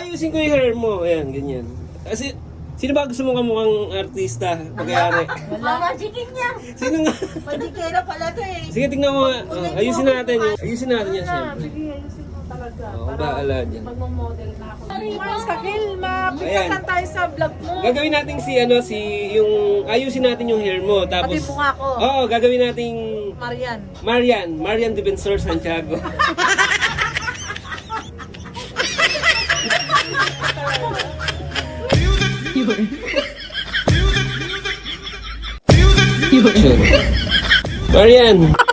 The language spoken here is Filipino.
ayusin ko yung hair mo. Ayan, ganyan. Kasi, sino ba gusto mo kamukhang artista? Pag-ayari. Mamajikin niya. Sino nga? Majikera pala to eh. Sige, tingnan mo nga. Oh, ayusin natin yun. Ayusin natin yan, syempre. Sige, ayusin mo talaga. Oo, baala dyan. Magmo-model na ako. Mas kakil, Ayan. mapitasan tayo sa vlog mo. Gagawin natin yung, ayusin natin yung hair mo. Tapos, Pati mukha ko. Oo, gagawin natin Marian. Marian Defensor Santiago. Marian.